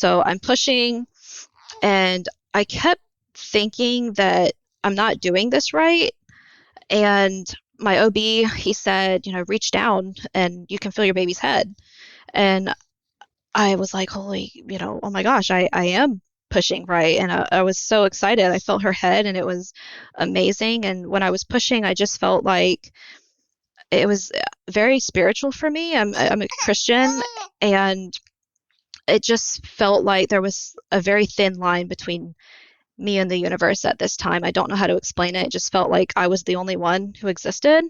So I'm pushing, and I kept thinking that I'm not doing this right. And my OB, he said, reach down and you can feel your baby's head. And I was like, holy, oh my gosh, I am pushing right. And I was so excited. I felt her head and it was amazing. And when I was pushing, I just felt like it was very spiritual for me. I'm a Christian, and it just felt like there was a very thin line between me and the universe at this time. I don't know how to explain it. It just felt like I was the only one who existed.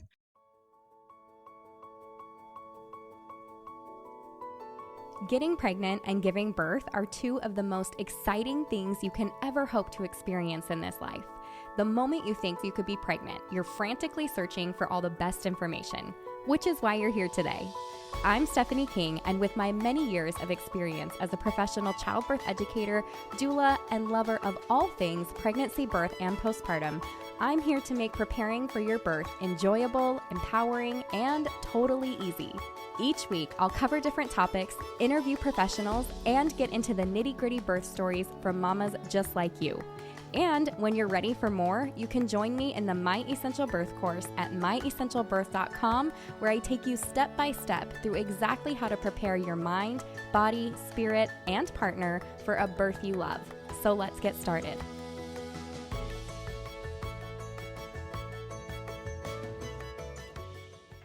Getting pregnant and giving birth are two of the most exciting things you can ever hope to experience in this life. The moment you think you could be pregnant, you're frantically searching for all the best information, which is why you're here today. I'm Stephanie King, and with my many years of experience as a professional childbirth educator, doula, and lover of all things pregnancy, birth, and postpartum, I'm here to make preparing for your birth enjoyable, empowering, and totally easy. Each week, I'll cover different topics, interview professionals, and get into the nitty-gritty birth stories from mamas just like you. And when you're ready for more, you can join me in the My Essential Birth course at myessentialbirth.com, where I take you step by step through exactly how to prepare your mind, body, spirit, and partner for a birth you love. So let's get started.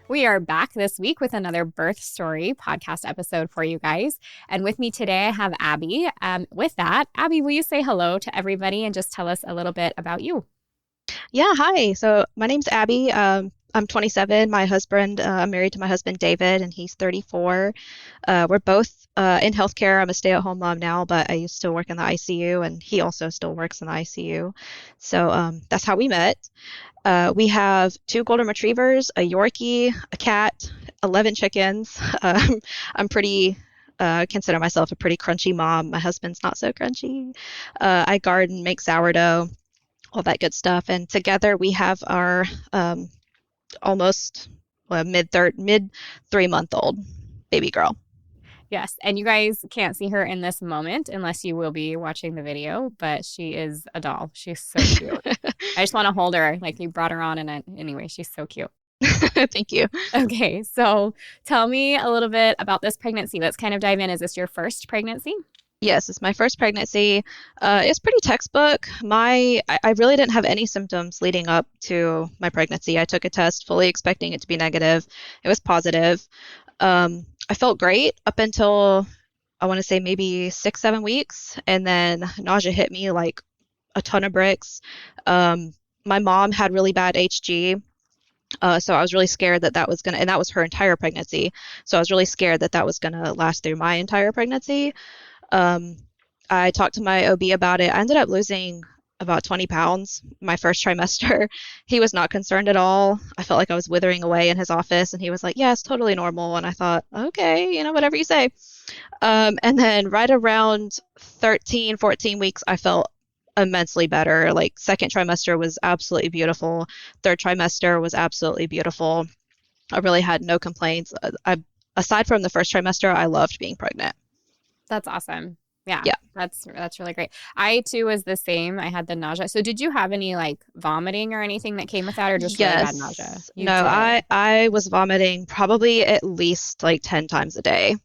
We are back this week with another birth story podcast episode for you guys. And with me today, I have Abby. With that, Abby, will you say hello to everybody and just tell us a little bit about you? Yeah, hi. So my name's Abby. I'm 27. I'm married to my husband, David, and he's 34. We're both in healthcare. I'm a stay-at-home mom now, but I used to work in the ICU, and he also still works in the ICU. So that's how we met. We have 2 golden retrievers, a Yorkie, a cat, 11 chickens. I'm pretty, consider myself a pretty crunchy mom. My husband's not so crunchy. I garden, make sourdough, all that good stuff. And together we have our almost mid 3-month-old baby girl. Yes, and you guys can't see her in this moment unless you will be watching the video, but she is a doll. She's so cute. I just want to hold her like you brought her on, and anyway, she's so cute. Thank you. Okay, so tell me a little bit about this pregnancy. Let's kind of dive in. Is this your first pregnancy? Yes, it's my first pregnancy. It's pretty textbook. I really didn't have any symptoms leading up to my pregnancy. I took a test fully expecting it to be negative. It was positive. I felt great up until, I want to say, maybe 6-7 weeks, and then nausea hit me like a ton of bricks. My mom had really bad HG, so I was really scared that was and that was her entire pregnancy. So I was really scared that was gonna last through my entire pregnancy. I talked to my OB about it. I ended up losing about 20 pounds my first trimester. He was not concerned at all. I felt like I was withering away in his office, and he was like, yeah, it's totally normal. And I thought, okay, whatever you say. And then right around 13, 14 weeks, I felt immensely better. Like, second trimester was absolutely beautiful. Third trimester was absolutely beautiful. I really had no complaints. Aside from the first trimester, I loved being pregnant. That's awesome. Yeah. Yeah. That's really great. I too was the same. I had the nausea. So did you have any like vomiting or anything that came with that, or just really bad nausea? I was vomiting probably at least like 10 times a day.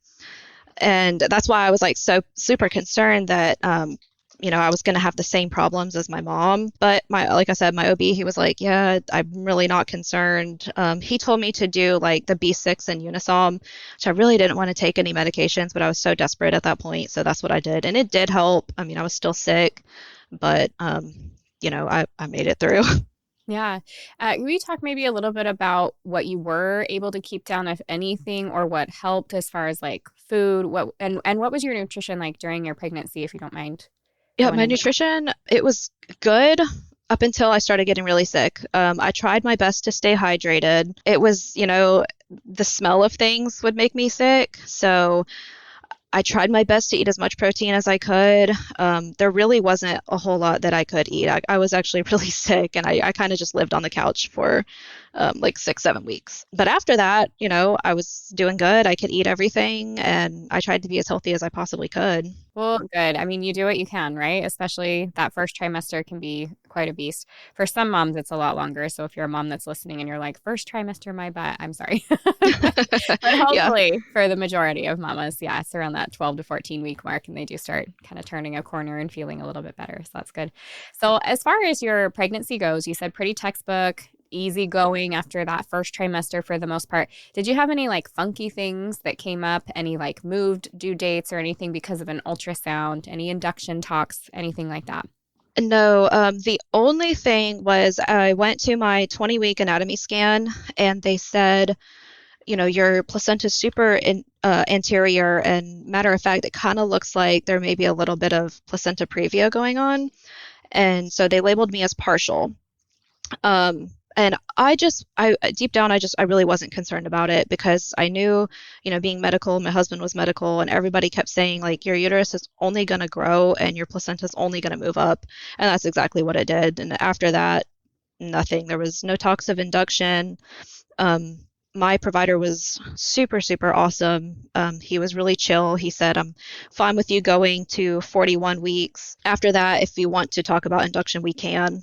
And that's why I was like so super concerned that I was going to have the same problems as my mom. But like I said, my OB, he was like, yeah, I'm really not concerned. He told me to do like the B6 and Unisom, which I really didn't want to take any medications, but I was so desperate at that point. So that's what I did. And it did help. I mean, I was still sick, but, I made it through. Yeah. Will you talk maybe a little bit about what you were able to keep down, if anything, or what helped as far as like food? And what was your nutrition like during your pregnancy, if you don't mind? Yeah, my nutrition, it was good up until I started getting really sick. I tried my best to stay hydrated. It was, the smell of things would make me sick. So I tried my best to eat as much protein as I could. There really wasn't a whole lot that I could eat. I was actually really sick, and I kind of just lived on the couch for like 6, 7 weeks. But after that, I was doing good. I could eat everything, and I tried to be as healthy as I possibly could. Well, good. I mean, you do what you can, right? Especially that first trimester can be quite a beast. For some moms, it's a lot longer. So if you're a mom that's listening and you're like, first trimester, my butt, I'm sorry. But Yeah. hopefully for the majority of mamas, yeah, it's around that 12 to 14 week mark and they do start kind of turning a corner and feeling a little bit better. So that's good. So as far as your pregnancy goes, you said pretty textbook, easy going after that first trimester for the most part. Did you have any like funky things that came up? Any like moved due dates or anything because of an ultrasound? Any induction talks? Anything like that? No, the only thing was I went to my 20-week anatomy scan, and they said, your placenta is super anterior, and matter of fact, it kind of looks like there may be a little bit of placenta previa going on. And so they labeled me as partial. And I deep down, I really wasn't concerned about it because I knew, being medical, my husband was medical, and everybody kept saying, like, your uterus is only going to grow and your placenta is only going to move up. And that's exactly what it did. And after that, nothing. There was no talks of induction. Um, my provider was super, super awesome. He was really chill. He said, I'm fine with you going to 41 weeks. After that, if you want to talk about induction, we can.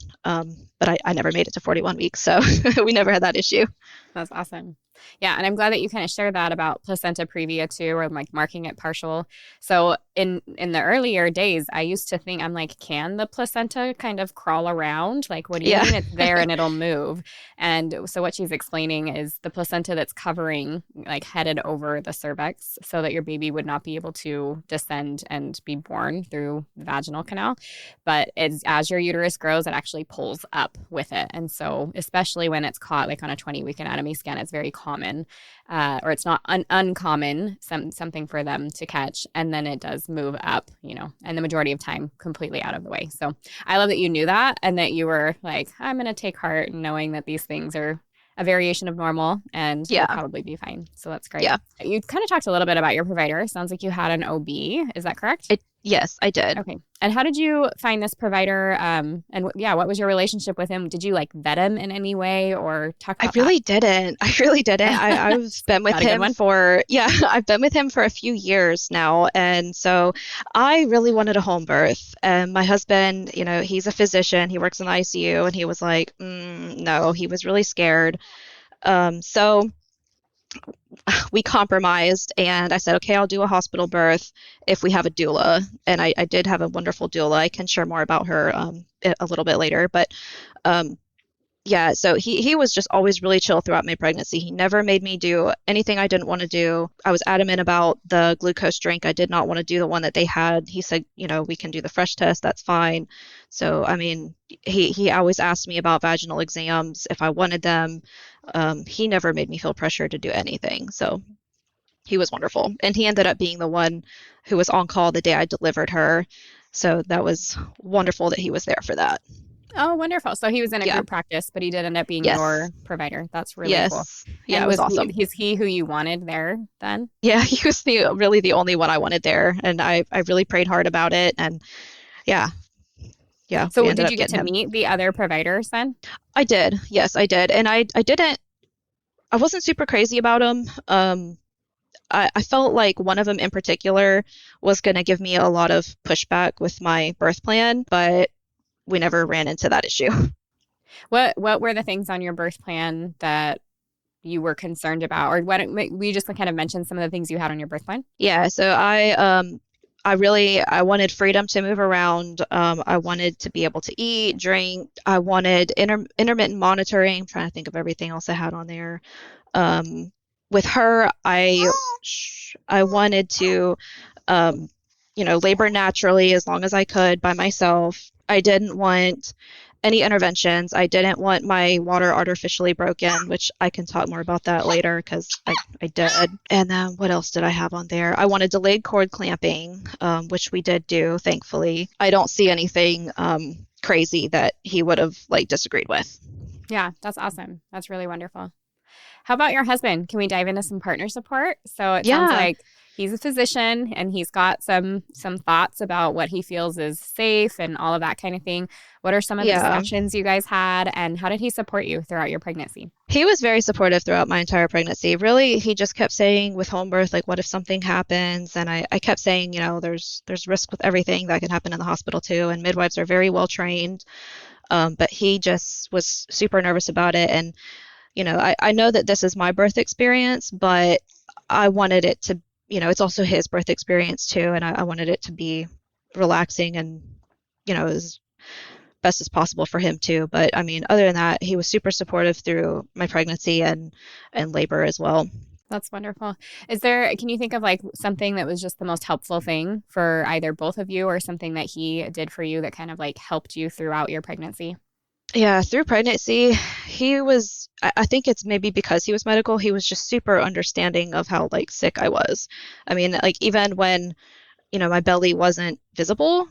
But I never made it to 41 weeks, so we never had that issue. That's awesome. Yeah, and I'm glad that you kind of shared that about placenta previa too, or like marking it partial. So in the earlier days, I used to think I'm like, can the placenta kind of crawl around? Like, what do you Yeah. mean it's there and it'll move? And so what she's explaining is the placenta that's covering, like headed over the cervix, so that your baby would not be able to descend and be born through the vaginal canal. But as your uterus grows, it actually pulls up with it. And so, especially when it's caught like on a 20-week anatomy scan, it's very common, or it's not uncommon, something for them to catch. And then it does move up, and the majority of time completely out of the way. So I love that you knew that and that you were like, I'm going to take heart knowing that these things are a variation of normal and you'll Yeah. probably be fine. So that's great. Yeah. You kind of talked a little bit about your provider. Sounds like you had an OB. Is that correct? Yes, I did. Okay. And how did you find this provider? Yeah, what was your relationship with him? Did you like vet him in any way or talk I about that? really didn't. I really didn't. I've been with Not a good him one. for, yeah, I've been with him for a few years now. And so I really wanted a home birth. And my husband, he's a physician, he works in the ICU, and he was like, no, he was really scared. So we compromised, and I said, okay, I'll do a hospital birth if we have a doula. And I did have a wonderful doula. I can share more about her a little bit later. But um, yeah, so he was just always really chill throughout my pregnancy. He never made me do anything I didn't want to do. I was adamant about the glucose drink. I did not want to do the one that they had. He said, we can do the fresh test. That's fine. So, I mean, he always asked me about vaginal exams if I wanted them. He never made me feel pressure to do anything. So he was wonderful. And he ended up being the one who was on call the day I delivered her. So that was wonderful that he was there for that. Oh, wonderful. So he was in a Yeah. group practice, but he did end up being your Yes. provider. That's really cool. Yes. Yeah, And it was was awesome. he who you wanted there then? Yeah, he was really the only one I wanted there, and I really prayed hard about it, and yeah, yeah, we So ended did up you get getting to him. meet the other providers then? I did, yes, I did, and I wasn't super crazy about him. I felt like one of them in particular was going to give me a lot of pushback with my birth plan, but we never ran into that issue. What were the things on your birth plan that you were concerned about, or what we just kind of mentioned some of the things you had on your birth plan? Yeah, so I wanted freedom to move around. I wanted to be able to eat, drink. I wanted intermittent monitoring. I'm trying to think of everything else I had on there. Um, with her, I wanted to, labor naturally as long as I could by myself. I didn't want any interventions. I didn't want my water artificially broken, which I can talk more about that later because I did. And then what else did I have on there? I wanted delayed cord clamping, which we did do, thankfully. I don't see anything crazy that he would have like disagreed with. Yeah, that's awesome. That's really wonderful. How about your husband? Can we dive into some partner support? So it sounds Yeah. like he's a physician and he's got some thoughts about what he feels is safe and all of that kind of thing. What are some of the Yeah. discussions you guys had, and how did he support you throughout your pregnancy? He was very supportive throughout my entire pregnancy. Really, he just kept saying with home birth, like, what if something happens? And I kept saying, there's risk with everything that can happen in the hospital too. And midwives are very well trained. But he just was super nervous about it. And, I know that this is my birth experience, but I wanted it to, it's also his birth experience too. And I wanted it to be relaxing and, as best as possible for him too. But I mean, other than that, he was super supportive through my pregnancy and labor as well. That's wonderful. Can you think of like something that was just the most helpful thing for either both of you, or something that he did for you that kind of like helped you throughout your pregnancy? Yeah, through pregnancy, I think it's maybe because he was medical, he was just super understanding of how like sick I was. I mean, like even when, my belly wasn't visible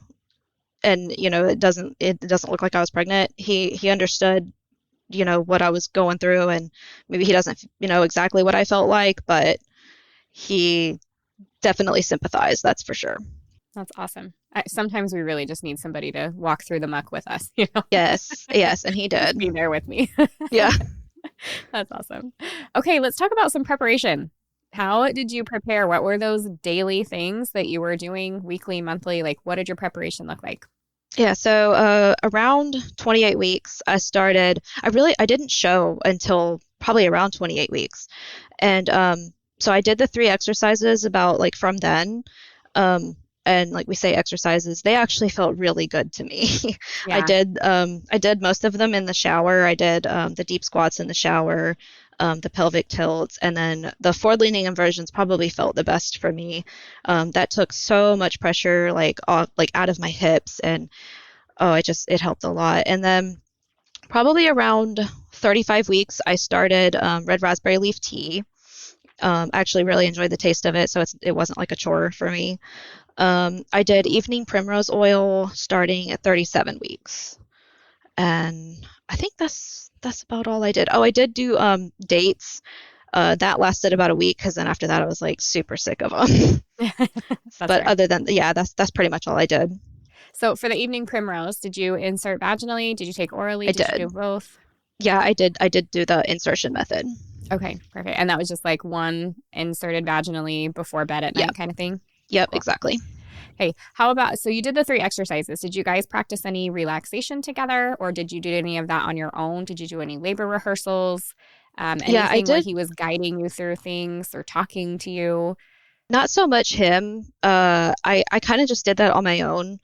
and, it doesn't look like I was pregnant, he understood, what I was going through, and maybe he doesn't, exactly what I felt like, but he definitely sympathized, that's for sure. That's awesome. Sometimes we really just need somebody to walk through the muck with us, you know, Yes, yes, and he just did. be there with me. Yeah. That's awesome. Okay, let's talk about some preparation. How did you prepare? What were those daily things that you were doing weekly, monthly? Like, what did your preparation look like? Yeah, so around 28 weeks, I didn't show until probably around 28 weeks. And so I did the 3 exercises about like from then. Um, and like we say exercises, they actually felt really good to me. Yeah. I did most of them in the shower. I did the deep squats in the shower, the pelvic tilts, and then the forward leaning inversions probably felt the best for me. That took so much pressure like out of my hips, and oh, it helped a lot. And then probably around 35 weeks, I started red raspberry leaf tea. I actually really enjoyed the taste of it, so it wasn't like a chore for me. I did evening primrose oil starting at 37 weeks, and I think that's about all I did. Oh, I did do dates. That lasted about a week because then after that I was like super sick of them. That's But fair. other than yeah, that's pretty much all I did. So for the evening primrose, did you insert vaginally? Did you take orally? I Did you do did. both? Yeah, I did do the insertion method. Okay, perfect. And that was just like one inserted vaginally before bed at night Yep. kind of thing? Yep, Cool. exactly. Hey, how about, so you did the 3 exercises. Did you guys practice any relaxation together, or did you do any of that on your own? Did you do any labor rehearsals? Yeah, I Anything where did he was guiding you through things or talking to you? not so much him. I kind of just did that on my own,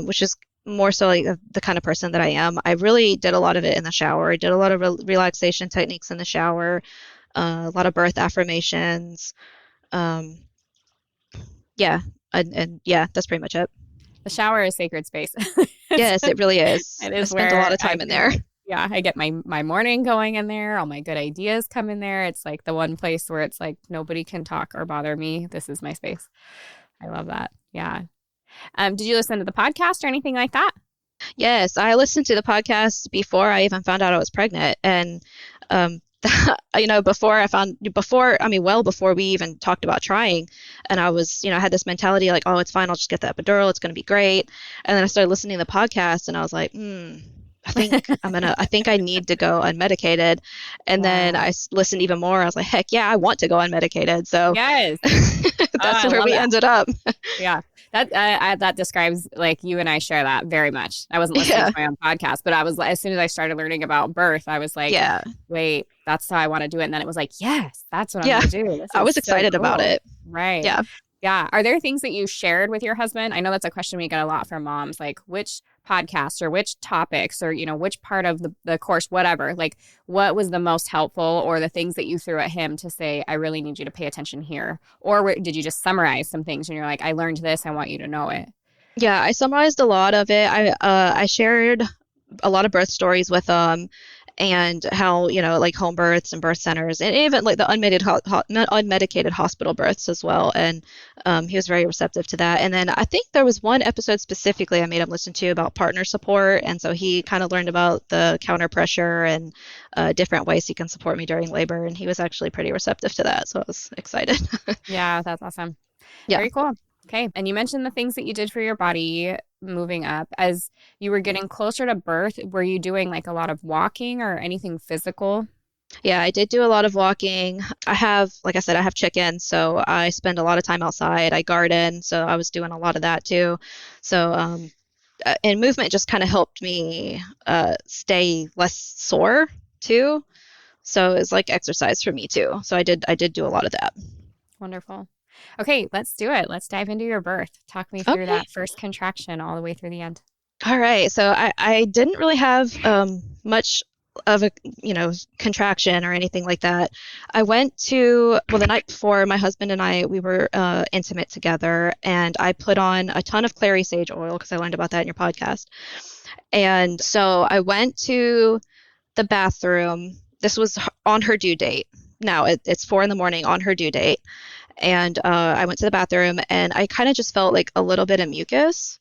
which is more so like the kind of person that I am. I really did a lot of it in the shower. I did a lot of relaxation techniques in the shower, a lot of birth affirmations. Um, yeah, and yeah, that's pretty much it. The shower is sacred space. Yes, it really is. It I is spent a lot where of time in there. yeah, I get my morning going in there. All my good ideas come in there. It's like the one place where it's like nobody can talk or bother me. This is my space. I love that. Yeah. Did you listen to the podcast or anything like that? Yes, I listened to the podcast before I even found out I was pregnant, and um, well before we even talked about trying, and I was, I had this mentality like, oh, it's fine, I'll just get the epidural, it's going to be great, and then I started listening to the podcast, and I was like, I think I need to go unmedicated, and then Wow. listened even more. I was like, heck yeah, I want to go unmedicated, so Yes. Oh, that's I where love we that. ended up. Yeah. That describes like you and I share that very much. I wasn't listening Yeah, to my own podcast, but I was as soon as I started learning about birth, I was like, yeah, wait, that's how I want to do it. And then it was like, yes, that's what I'm yeah. going to do. This I is was so excited about cool. it. Right. Yeah. Yeah. Are there things that you shared with your husband? I know that's a question we get a lot from moms, like which podcasts or which topics or, which part of the course, whatever, like what was the most helpful, or the things that you threw at him to say, I really need you to pay attention here? Or did you just summarize some things and you're like, I learned this, I want you to know it? Yeah, I summarized a lot of it. I shared a lot of birth stories with and how, like home births and birth centers, and even like the unmedicated hospital births as well. And he was very receptive to that. And then I think there was one episode specifically I made him listen to about partner support, and so he kind of learned about the counter pressure and different ways he can support me during labor, and he was actually pretty receptive to that. So I was excited. Yeah, that's awesome. Yeah. Very cool. Okay. And you mentioned the things that you did for your body moving up. As you were getting closer to birth, were you doing like a lot of walking or anything physical? Yeah, I did do a lot of walking. I have, like I said, I have chickens, so I spend a lot of time outside. I garden, so I was doing a lot of that too. So, and movement just kind of helped me stay less sore too. So it's like exercise for me too. So I did do a lot of that. Wonderful. Okay, let's do it. Let's dive into your birth. Talk me through Okay. that first contraction all the way through the end. All right. So I didn't really have much of a, contraction or anything like that. I went to, well, the night before, my husband and I, we were intimate together, and I put on a ton of clary sage oil because I learned about that in your podcast. And so I went to the bathroom. This was on her due date. Now it's 4 in the morning on her due date. And I went to the bathroom and I kind of just felt like a little bit of mucus.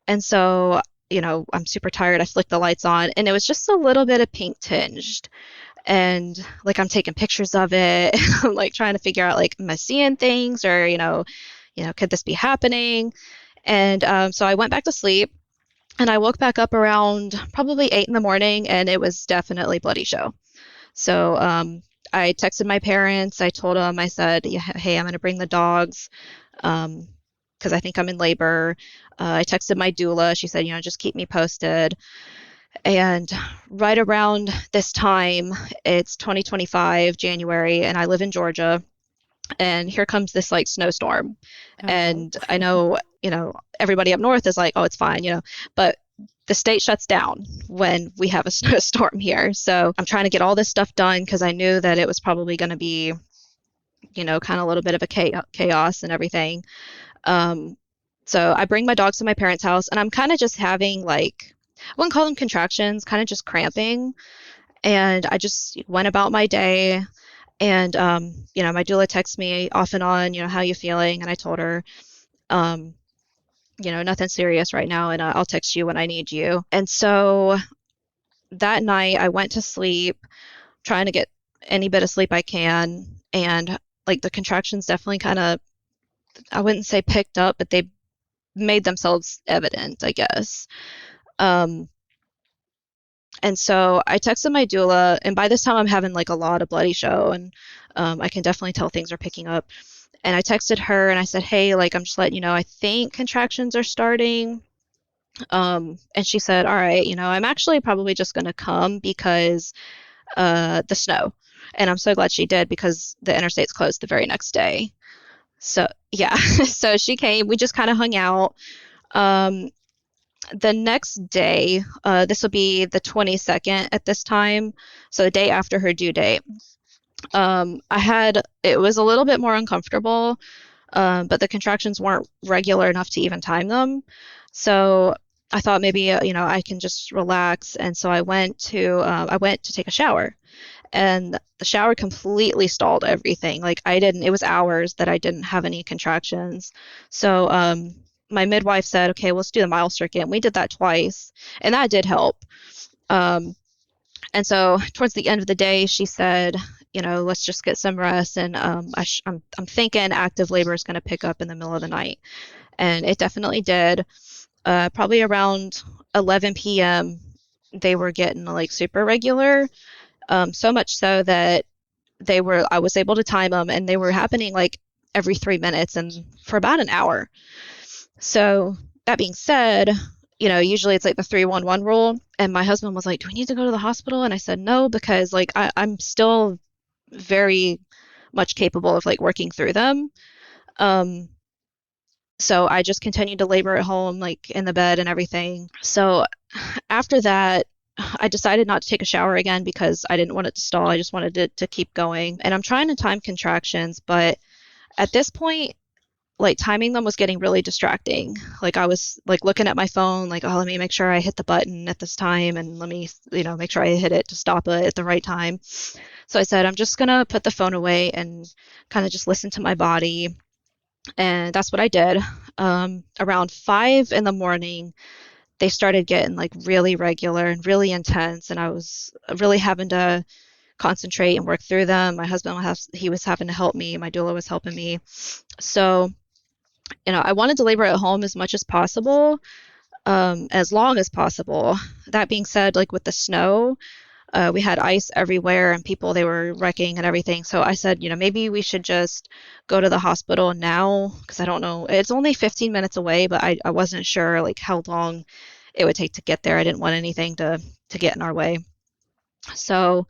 And so, I'm super tired. I flicked the lights on and it was just a little bit of pink tinged. And like I'm taking pictures of it. I'm like trying to figure out like, am I seeing things or, could this be happening? And so I went back to sleep and I woke back up around probably 8 in the morning and it was definitely bloody show. So I texted my parents. I told them, I said, yeah, hey, I'm going to bring the dogs because I think I'm in labor. I texted my doula. She said, just keep me posted. And right around this time, it's 2025, January, and I live in Georgia. And here comes this like snowstorm. Oh no. And I know, everybody up north is like, oh, it's fine, but the state shuts down when we have a snowstorm here. So I'm trying to get all this stuff done because I knew that it was probably going to be, kind of a little bit of a chaos and everything. Um, so I bring my dogs to my parents' house and I'm kind of just having like, I wouldn't call them contractions, kind of just cramping. And I just went about my day. And, my doula texts me off and on, how you feeling? And I told her, um, nothing serious right now, and I'll text you when I need you. And so that night I went to sleep, trying to get any bit of sleep I can. And like the contractions definitely kind of, I wouldn't say picked up, but they made themselves evident, I guess. Um, and so I texted my doula, and by this time I'm having like a lot of bloody show, and I can definitely tell things are picking up. And I texted her and I said, hey, like, I'm just letting you know, I think contractions are starting. And she said, all right, I'm actually probably just going to come because the snow. And I'm so glad she did because the interstate's closed the very next day. So, yeah. So she came. We just kind of hung out. Um, the next day, this will be the 22nd at this time. So the day after her due date. It was a little bit more uncomfortable, but the contractions weren't regular enough to even time them. So I thought maybe, I can just relax. And so I went to take a shower and the shower completely stalled everything. Like it was hours that I didn't have any contractions. So, my midwife said, okay, let's do the mile circuit. And we did that twice and that did help. Um, and so towards the end of the day, she said, let's just get some rest. And I'm thinking active labor is going to pick up in the middle of the night. And it definitely did. Probably around 11 p.m., they were getting like super regular. So much so that I was able to time them and they were happening like every 3 minutes and for about an hour. So that being said, usually it's like the 3-1-1 rule. And my husband was like, do we need to go to the hospital? And I said, no, because like I'm still very much capable of like working through them. Um, so I just continued to labor at home, like in the bed and everything. So after that, I decided not to take a shower again because I didn't want it to stall. I just wanted it to keep going. And I'm trying to time contractions, but at this point, like timing them was getting really distracting. Like I was like looking at my phone, like, oh, let me make sure I hit the button at this time and let me, make sure I hit it to stop it at the right time. So I said, I'm just gonna put the phone away and kind of just listen to my body. And that's what I did. Around 5 in the morning, they started getting like really regular and really intense, and I was really having to concentrate and work through them. My husband he was having to help me. My doula was helping me. So I wanted to labor at home as much as possible, as long as possible. That being said, like with the snow, we had ice everywhere and people, they were wrecking and everything. So I said, maybe we should just go to the hospital now because I don't know. It's only 15 minutes away, but I wasn't sure like how long it would take to get there. I didn't want anything to get in our way. So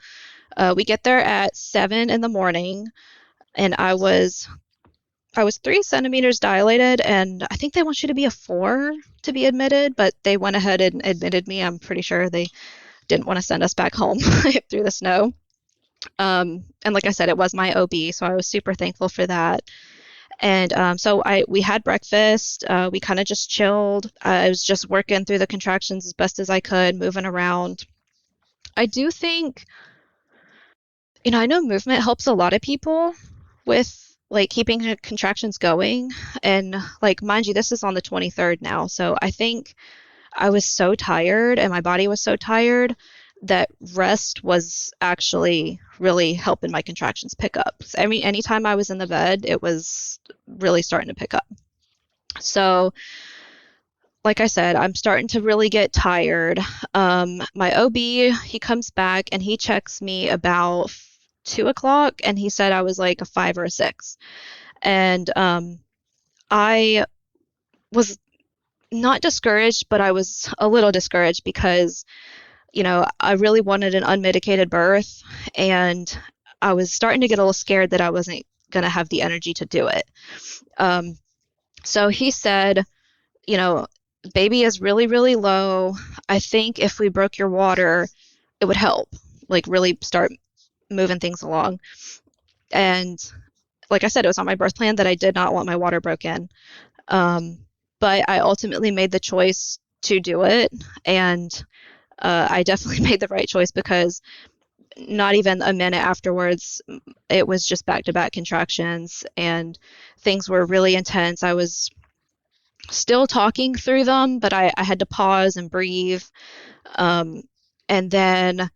we get there at 7 in the morning, and I was 3 centimeters dilated, and I think they want you to be a 4 to be admitted, but they went ahead and admitted me. I'm pretty sure they didn't want to send us back home through the snow. And like I said, it was my OB, so I was super thankful for that. And so we had breakfast. We kind of just chilled. I was just working through the contractions as best as I could, moving around. I do think, I know movement helps a lot of people with like keeping contractions going. And like, mind you, this is on the 23rd now. So I think I was so tired and my body was so tired that rest was actually really helping my contractions pick up. So, I mean, anytime I was in the bed, it was really starting to pick up. So, like I said, I'm starting to really get tired. My OB, he comes back and he checks me about 2 o'clock, and he said I was like a 5 or a 6. And I was not discouraged, but I was a little discouraged because I really wanted an unmedicated birth, and I was starting to get a little scared that I wasn't going to have the energy to do it. Um, so he said, you know, baby is really, really low. I think if we broke your water, it would help, like really start moving things along. And like I said, it was on my birth plan that I did not want my water broken. Um, but I ultimately made the choice to do it. And I definitely made the right choice because not even a minute afterwards, it was just back to back contractions and things were really intense. I was still talking through them, but I had to pause and breathe. Um, and then,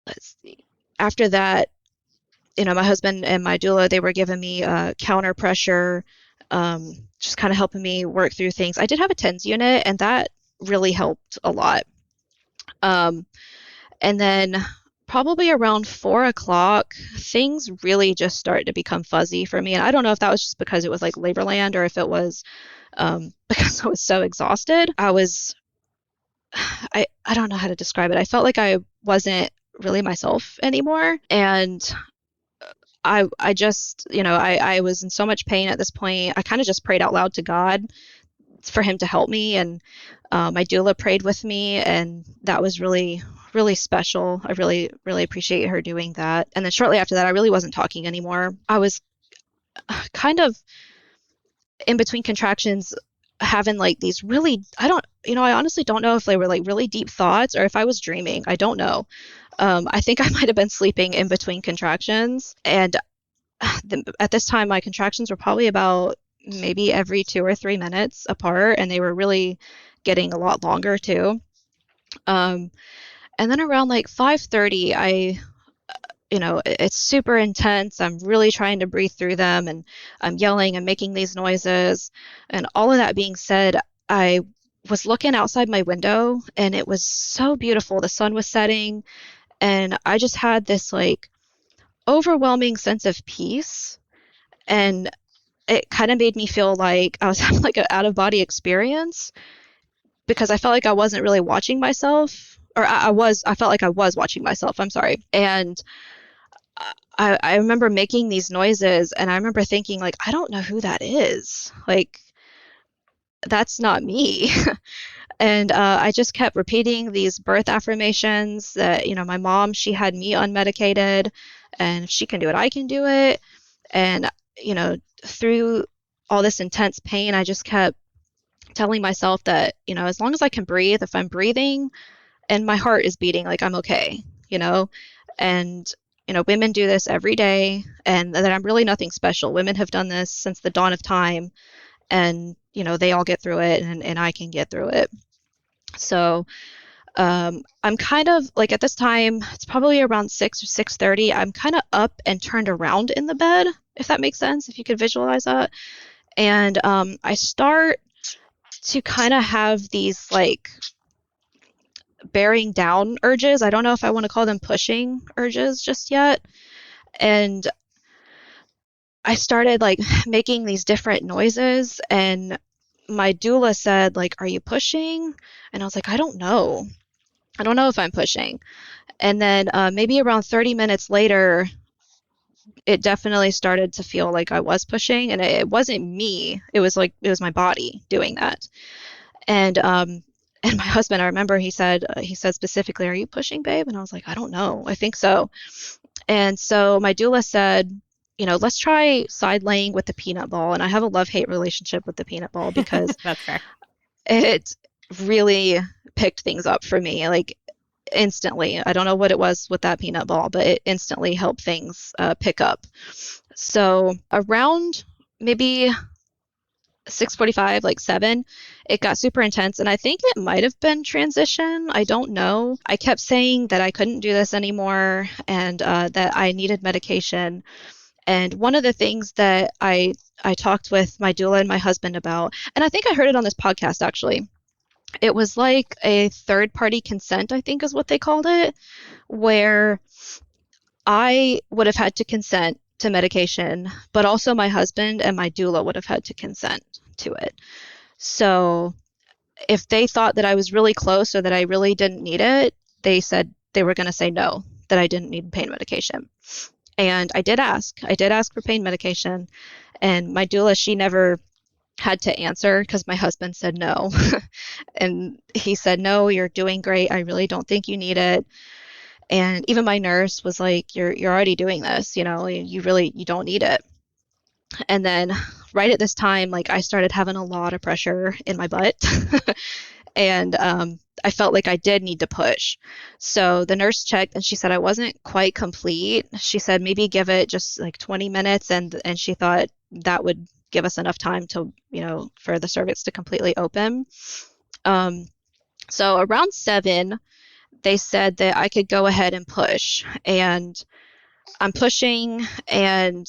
let's see, after that, my husband and my doula, they were giving me counter pressure, just kind of helping me work through things. I did have a TENS unit, and that really helped a lot. Um, And then probably around 4 o'clock, things really just started to become fuzzy for me. And I don't know if that was just because it was like Laborland or if it was because I was so exhausted. I don't know how to describe it. I felt like I wasn't really myself anymore. And I just, I was in so much pain at this point. I kind of just prayed out loud to God for him to help me. And my doula prayed with me, and that was really, really special. I really, really appreciate her doing that. And then shortly after that, I really wasn't talking anymore. I was kind of in between contractions having like these really, I honestly don't know if they were like really deep thoughts or if I was dreaming. I don't know. I think I might have been sleeping in between contractions. And at this time, my contractions were probably about maybe every 2 or 3 minutes apart, and they were really getting a lot longer too. Um, and then around like 5:30, it's super intense. I'm really trying to breathe through them, and I'm yelling and making these noises. And all of that being said, I was looking outside my window, and it was so beautiful. The sun was setting, and I just had this like overwhelming sense of peace. And it kind of made me feel like I was having like an out of body experience because I felt like I wasn't really watching myself, or I felt like I was watching myself. I'm sorry. And I remember making these noises, and I remember thinking like, I don't know who that is. Like, that's not me. And I just kept repeating these birth affirmations that, my mom, she had me unmedicated, and if she can do it, I can do it. And, through all this intense pain, I just kept telling myself that, as long as I can breathe, if I'm breathing and my heart is beating, like I'm okay, you know? And, women do this every day, and that I'm really nothing special. Women have done this since the dawn of time, and, they all get through it, and I can get through it. So, I'm kind of like at this time, it's probably around 6 or 6:30. I'm kind of up and turned around in the bed, if that makes sense, if you could visualize that. And I start to kind of have these like bearing down urges. I don't know if I want to call them pushing urges just yet. And I started like making these different noises, and my doula said like, "Are you pushing?" And I was like, "I don't know. I don't know if I'm pushing." And then maybe around 30 minutes later, it definitely started to feel like I was pushing, and it wasn't me. It was like it was my body doing that. And and my husband, I remember he said specifically, "Are you pushing, babe?" And I was like, "I don't know. I think so." And so my doula said, let's try side laying with the peanut ball. And I have a love-hate relationship with the peanut ball because That's fair. it really picked things up for me, like instantly. I don't know what it was with that peanut ball, but it instantly helped things pick up. So around maybe 6:45, like 7, it got super intense, and I think it might have been transition. I don't know. I kept saying that I couldn't do this anymore, and that I needed medication. And one of the things that I talked with my doula and my husband about, and I think I heard it on this podcast actually. It was like a third party consent, I think is what they called it, where I would have had to consent to medication, but also my husband and my doula would have had to consent to it. So if they thought that I was really close or that I really didn't need it, they said they were going to say no, that I didn't need pain medication. And I did ask. I did ask for pain medication. And my doula, she never had to answer because my husband said no. And he said, "No, you're doing great. I really don't think you need it." And even my nurse was like, "You're already doing this, you don't need it." And then right at this time, like I started having a lot of pressure in my butt. And I felt like I did need to push. So the nurse checked and she said I wasn't quite complete. She said maybe give it just like 20 minutes, and she thought that would give us enough time to, for the cervix to completely open. Um, so around 7, they said that I could go ahead and push. And I'm pushing, and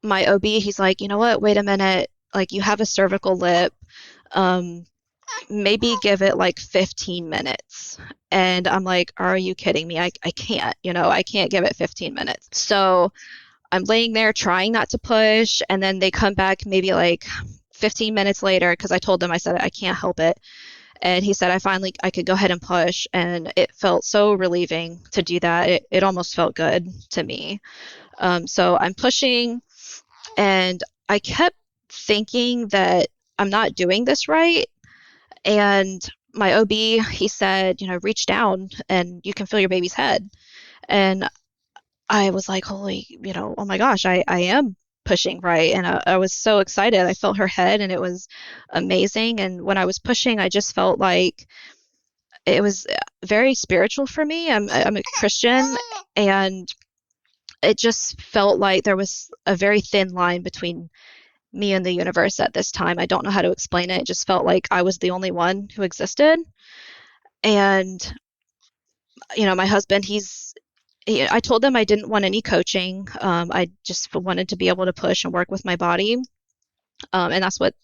my OB, he's like, "You know what? Wait a minute. Like you have a cervical lip. Um, Maybe give it like 15 minutes." And I'm like, "Are you kidding me? I can't, I can't give it 15 minutes." So I'm laying there trying not to push. And then they come back maybe like 15 minutes later because I told them, I said, "I can't help it." And he said, I could go ahead and push. And it felt so relieving to do that. It almost felt good to me. So I'm pushing, and I kept thinking that I'm not doing this right. And my OB, he said, "Reach down and you can feel your baby's head." And I was like, holy, oh my gosh, I am pushing right. And I was so excited. I felt her head, and it was amazing. And when I was pushing, I just felt like it was very spiritual for me. I'm a Christian, and it just felt like there was a very thin line between me and the universe at this time. I don't know how to explain it. It just felt like I was the only one who existed. And my husband, I told them I didn't want any coaching. I just wanted to be able to push and work with my body. And that's what,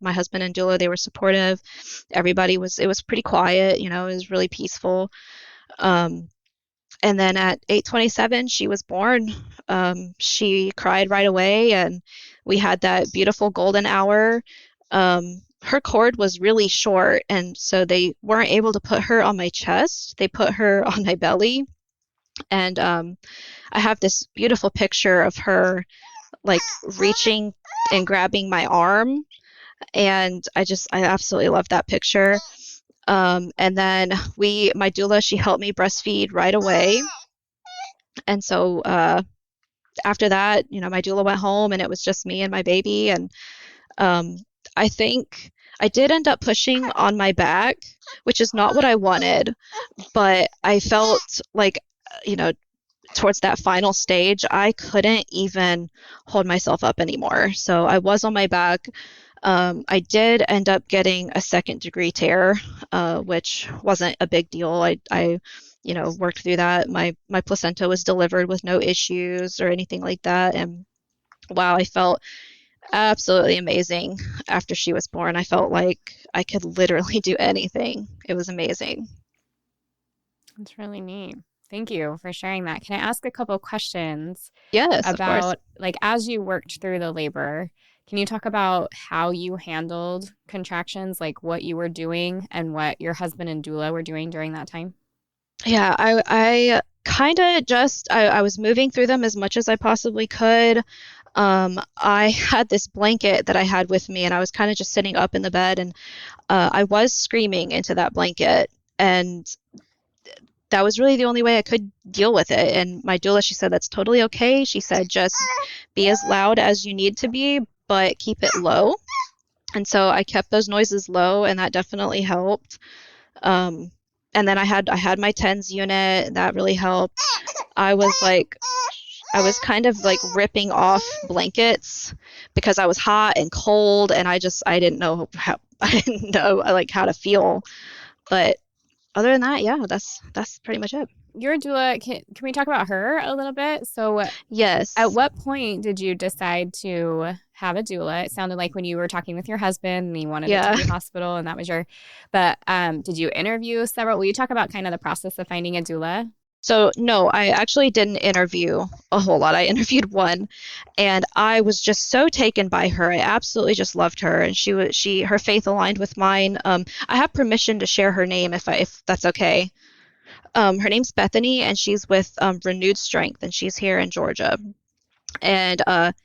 my husband and doula, they were supportive. It was pretty quiet, it was really peaceful. Um, and then at 8:27, she was born. She cried right away, and we had that beautiful golden hour. Her cord was really short, and so they weren't able to put her on my chest. They put her on my belly. And I have this beautiful picture of her like reaching and grabbing my arm. And I absolutely love that picture. And then my doula, she helped me breastfeed right away. And so after that, my doula went home, and it was just me and my baby. And um, I think I did end up pushing on my back, which is not what I wanted, but I felt like, you know, towards that final stage, I couldn't even hold myself up anymore. So I was on my back. I did end up getting a second-degree tear, which wasn't a big deal. I worked through that. My placenta was delivered with no issues or anything like that. And wow, I felt Absolutely amazing. After she was born, I felt like I could literally do anything. It was amazing. That's really neat. Thank you for sharing that. Can I ask a couple questions Yes, of course. about, like, as you worked through the labor, can you talk about how you handled contractions, like what you were doing and what your husband and doula were doing during that time? Yeah, I kind of just I was moving through them as much as I possibly could. I had this blanket that I had with me, and I was kind of just sitting up in the bed, and I was screaming into that blanket, and that was really the only way I could deal with it. And my doula, she said that's totally okay. She said just be as loud as you need to be, but keep it low. And so I kept those noises low, and that definitely helped. Um, and then I had my tens unit that really helped. I was like I was kind of like ripping off blankets because I was hot and cold, and I didn't know how I didn't know like how to feel. But other than that, yeah, that's pretty much it. Your doula, can we talk about her a little bit? So, at Yes. what point did you decide to have a doula? It sounded like when you were talking with your husband and he wanted it to Yeah. be hospital and that was but did you interview several? Will you talk about kind of the process of finding a doula? So no, I actually didn't interview a whole lot. I interviewed one, and I was just so taken by her. I absolutely just loved her, and her faith aligned with mine. I have permission to share her name if that's okay. Her name's Bethany, and she's with Renewed Strength, and she's here in Georgia. And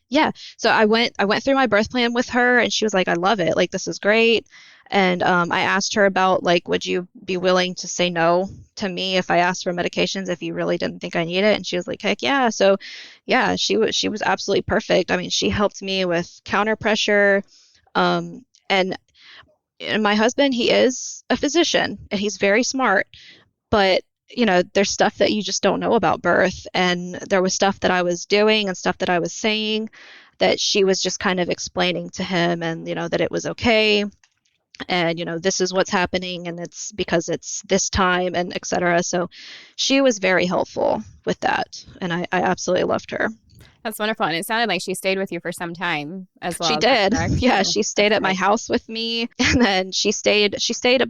yeah, so I went through my birth plan with her, and she was like, I love it, like this is great. And I asked her about like, would you be willing to say no to me if I asked for medications if you really didn't think I need it? And she was like, heck yeah. So yeah, she was absolutely perfect. I mean, she helped me with counter pressure. um and my husband, he is a physician and he's very smart, but there's stuff that you just don't know about birth, and there was stuff that I was doing and stuff that I was saying that she was just kind of explaining to him, and that it was okay, and this is what's happening, and it's because it's this time, and etc. So she was very helpful with that, and I absolutely loved her. That's wonderful. And it sounded like she stayed with you for some time as well. She Is that did. correct? Yeah, Oh, she stayed that's at my great. house with me, and then she stayed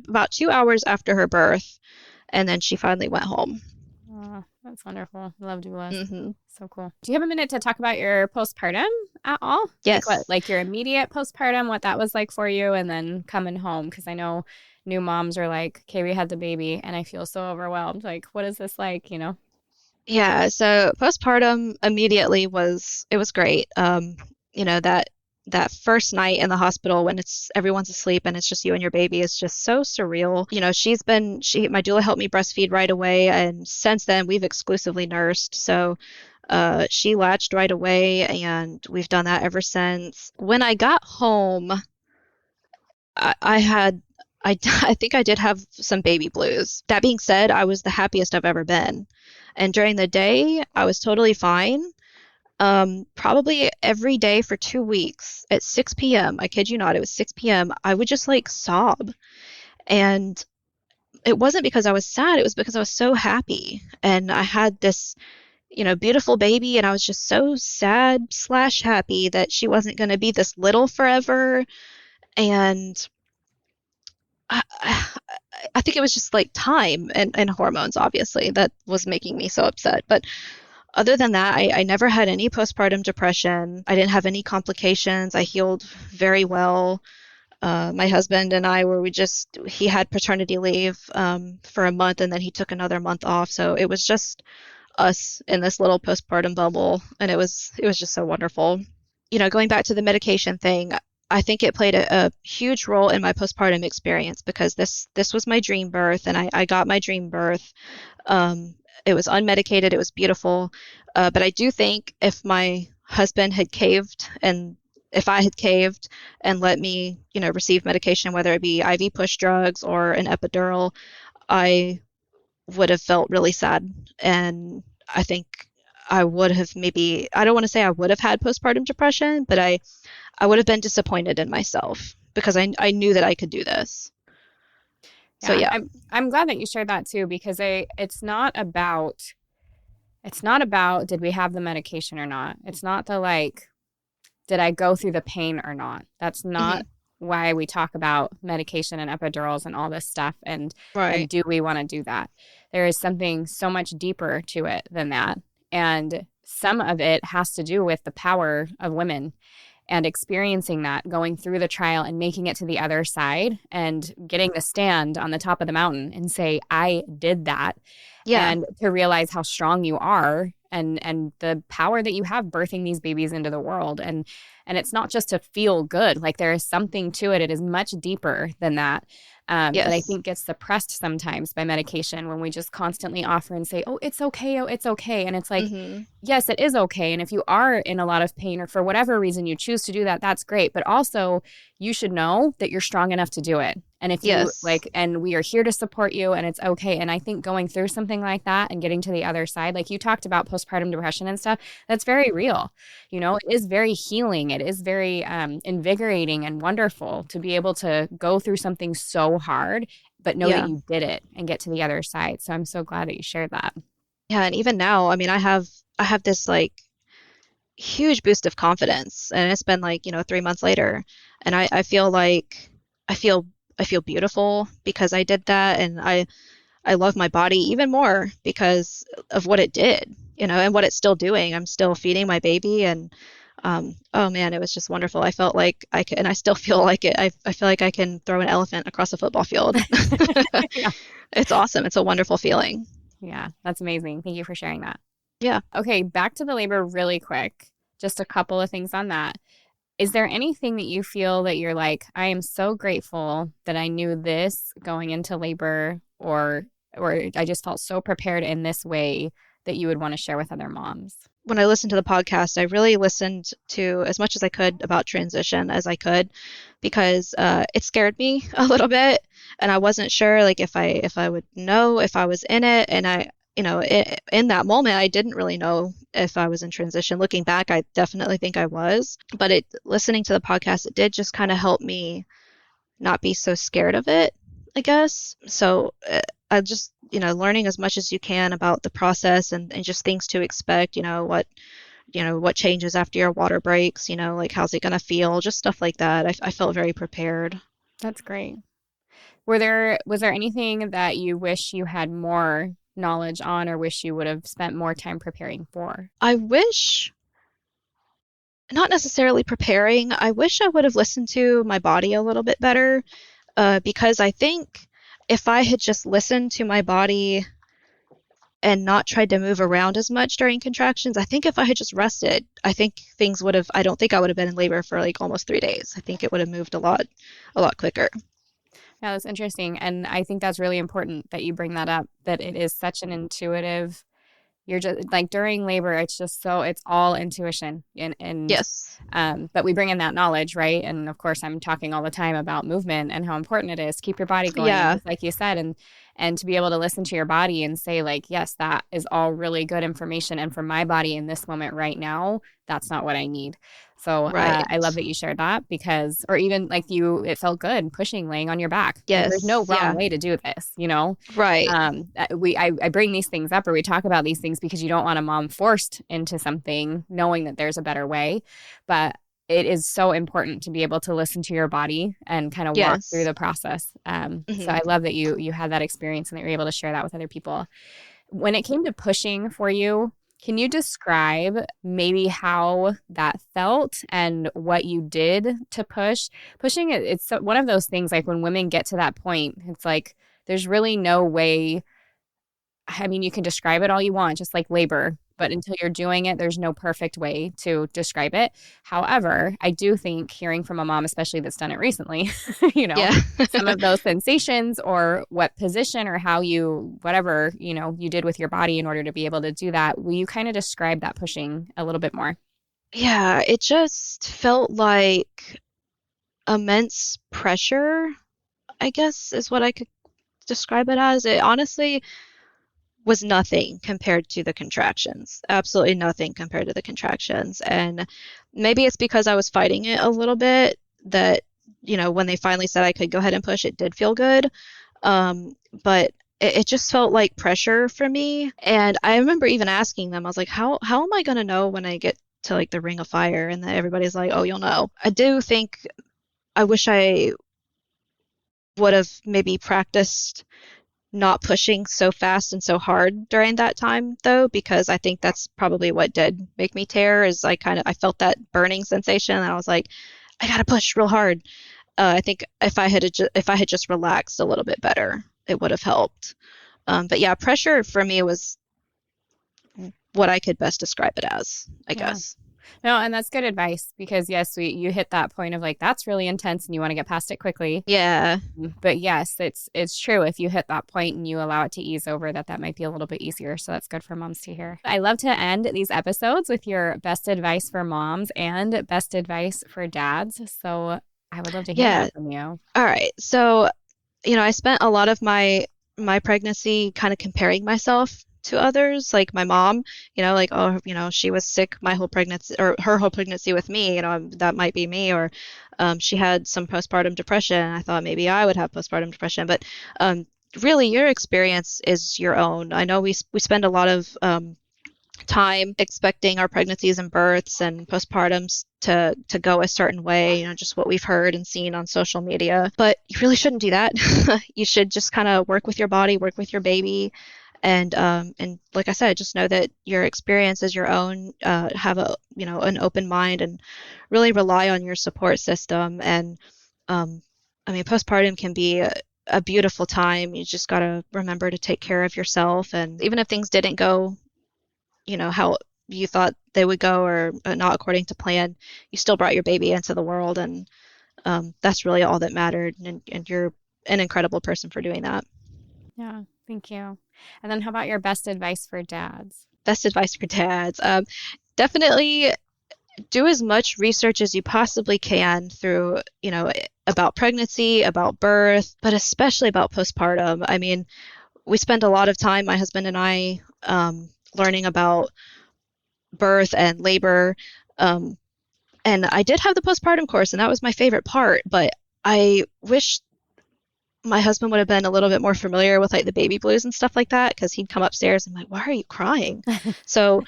about 2 hours after her birth, and then she finally went home. Oh, that's wonderful. I love doulas. Hmm. So cool. Do you have a minute to talk about your postpartum at all? Like what, Yes. like your immediate postpartum, what that was like for you, and then coming home? Because I know new moms are like, okay, we had the baby and I feel so overwhelmed. Like, what is this like, you know? Yeah, so postpartum immediately was great. That first night in the hospital when it's everyone's asleep and it's just you and your baby is just so surreal. My doula helped me breastfeed right away, and since then we've exclusively nursed. So she latched right away, and we've done that ever since. When I got home, I had I think I did have some baby blues. That being said, I was the happiest I've ever been. And during the day, I was totally fine. Probably every day for 2 weeks at 6 p.m., I kid you not, it was 6 p.m., I would just like sob. And it wasn't because I was sad, it was because I was so happy. And I had this, beautiful baby, and I was just so sad slash happy that she wasn't going to be this little forever. And I, I think it was just like time and hormones, obviously, that was making me so upset. But other than that, I never had any postpartum depression. I didn't have any complications. I healed very well. My husband and I he had paternity leave for a month, and then he took another month off. So it was just us in this little postpartum bubble, and it was just so wonderful. Going back to the medication thing, I think it played a huge role in my postpartum experience because this was my dream birth, and I got my dream birth. It was unmedicated, it was beautiful, but I do think if my husband had caved, and if I had caved and let me, receive medication, whether it be IV push drugs or an epidural, I would have felt really sad. And I think I would have maybe, I don't want to say I would have had postpartum depression, but I would have been disappointed in myself because I knew that I could do this. So Yeah, yeah. I'm glad that you shared that too because it's not about did we have the medication or not. It's not the like did I go through the pain or not? That's Hmm. not why we talk about medication and epidurals and all this stuff. And Right. do we want to do that? There is something so much deeper to it than that. And some of it has to do with the power of women and experiencing that, going through the trial and making it to the other side and getting to stand on the top of the mountain and say, I did that, Yeah. and to realize how strong you are and the power that you have birthing these babies into the world. And it's not just to feel good. Like there is something to it. It is much deeper than that. That I Yes. think gets suppressed sometimes by medication when we just constantly offer and say, oh, it's okay. Oh, it's okay. And it's like, Hmm. yes, it is okay. And if you are in a lot of pain or for whatever reason you choose to do that, that's great. But also, you should know that you're strong enough to do it. And if you Yes. like, and we are here to support you and it's okay. And I think going through something like that and getting to the other side, like you talked about postpartum depression and stuff, that's very real. You know, it is very healing. It is very invigorating and wonderful to be able to go through something so hard, but know that Yeah. you did it and get to the other side. So I'm so glad that you shared that. Yeah. And even now, I mean, I have this like huge boost of confidence, and it's been like, 3 months later, and I feel like I feel I feel beautiful because I did that, and I love my body even more because of what it did, and what it's still doing. I'm still feeding my baby, and oh man, it was just wonderful. I felt like I could, and I still feel like it. I feel like I can throw an elephant across a football field. Yeah. It's awesome. It's a wonderful feeling. Yeah, that's amazing. Thank you for sharing that. Yeah. Okay, back to the labor really quick. Just a couple of things on that. Is there anything that you feel that you're like, I am so grateful that I knew this going into labor, or I just felt so prepared in this way that you would want to share with other moms? When I listened to the podcast, I really listened to as much as I could about transition as I could, because it scared me a little bit, and I wasn't sure like if I would know if I was in it, and in that moment I didn't really know if I was in transition. Looking back, I definitely think I was, but it listening to the podcast, it did just kind of help me not be so scared of it, I guess. So I just, learning as much as you can about the process, and just things to expect, what changes after your water breaks, like how's it going to feel, just stuff like that. I felt very prepared. That's great. Was there anything that you wish you had more knowledge on or wish you would have spent more time preparing for? I wish, not necessarily preparing, I wish I would have listened to my body a little bit better, because I think if I had just listened to my body and not tried to move around as much during contractions, I think if I had just rested, I think things would have, I don't think I would have been in labor for like almost 3 days. I think it would have moved a lot quicker. Yeah, that's interesting. And I think that's really important that you bring that up, that it is such an intuitive, you're just like during labor, it's just so, it's all intuition. Yes. But we bring in that knowledge, right? And of course, I'm talking all the time about movement and how important it is to keep your body going, Yeah. just like you said, and to be able to listen to your body and say like, yes, that is all really good information. And for my body in this moment right now, that's not what I need. So Right. I love that you shared that because, or even like you, it felt good pushing, laying on your back. Like there's no Yes. wrong Yeah. way to do this, you know? Right. I bring these things up or we talk about these things because you don't want a mom forced into something knowing that there's a better way. But it is so important to be able to listen to your body and kind of walk through Yes. the process. So Hmm. I love that you had that experience and that you're able to share that with other people. When it came to pushing for you, can you describe maybe how that felt and what you did to push? Pushing, it's one of those things like when women get to that point, it's like there's really no way. I mean, you can describe it all you want, just like labor, but until you're doing it, there's no perfect way to describe it. However, I do think hearing from a mom, especially that's done it recently, you know, Yeah. some of those sensations or what position or how you, whatever, you did with your body in order to be able to do that. Will you kind of describe that pushing a little bit more? Yeah. It just felt like immense pressure, I guess is what I could describe it as. It honestly was nothing compared to the contractions. Absolutely nothing compared to the contractions. And maybe it's because I was fighting it a little bit that, when they finally said I could go ahead and push, it did feel good. But it just felt like pressure for me. And I remember even asking them, I was like, how am I going to know when I get to like the ring of fire and then everybody's like, oh, you'll know. I do think I wish I would have maybe practiced not pushing so fast and so hard during that time though, because I think that's probably what did make me tear is I felt that burning sensation and I was like, I gotta push real hard. I think if I had just relaxed a little bit better, it would have helped. But yeah, pressure for me was what I could best describe it as, I Yeah. guess. No, and that's good advice because yes, you hit that point of like that's really intense and you want to get past it quickly. Yeah. But yes, it's true. If you hit that point and you allow it to ease over, that might be a little bit easier. So that's good for moms to hear. I love to end these episodes with your best advice for moms and best advice for dads. So I would love to hear Yeah. that from you. All right. So, I spent a lot of my pregnancy kind of comparing myself to others, like my mom, like, oh, she was sick my whole pregnancy or her whole pregnancy with me, that might be me, or she had some postpartum depression. I thought maybe I would have postpartum depression, but really your experience is your own. I know we spend a lot of time expecting our pregnancies and births and postpartums to go a certain way, just what we've heard and seen on social media. But you really shouldn't do that. You should just kind of work with your body, work with your baby, and like I said, just know that your experience is your own. Have an open mind and really rely on your support system. And I mean, postpartum can be a beautiful time. You just got to remember to take care of yourself. And even if things didn't go how you thought they would go or not according to plan, you still brought your baby into the world, and that's really all that mattered. And you're an incredible person for doing that. Yeah, thank you. And then how about your best advice for dads? Best advice for dads. Definitely do as much research as you possibly can through, about pregnancy, about birth, but especially about postpartum. I mean, we spend a lot of time, my husband and I, learning about birth and labor. And I did have the postpartum course, and that was my favorite part, but I wish my husband would have been a little bit more familiar with like the baby blues and stuff like that, because he'd come upstairs and I'm like, why are you crying? So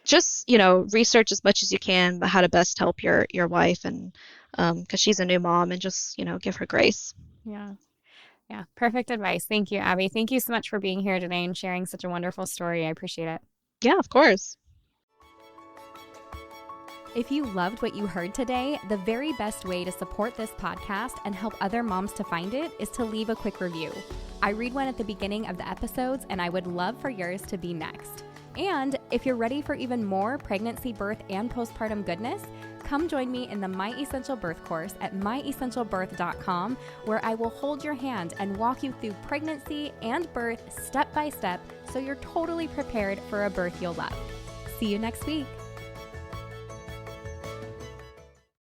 just, research as much as you can how to best help your wife, and because she's a new mom, and just, give her grace. Yeah. Yeah. Perfect advice. Thank you, Abby. Thank you so much for being here today and sharing such a wonderful story. I appreciate it. Yeah, of course. If you loved what you heard today, the very best way to support this podcast and help other moms to find it is to leave a quick review. I read one at the beginning of the episodes, and I would love for yours to be next. And if you're ready for even more pregnancy, birth, and postpartum goodness, come join me in the My Essential Birth course at myessentialbirth.com, where I will hold your hand and walk you through pregnancy and birth step by step so you're totally prepared for a birth you'll love. See you next week.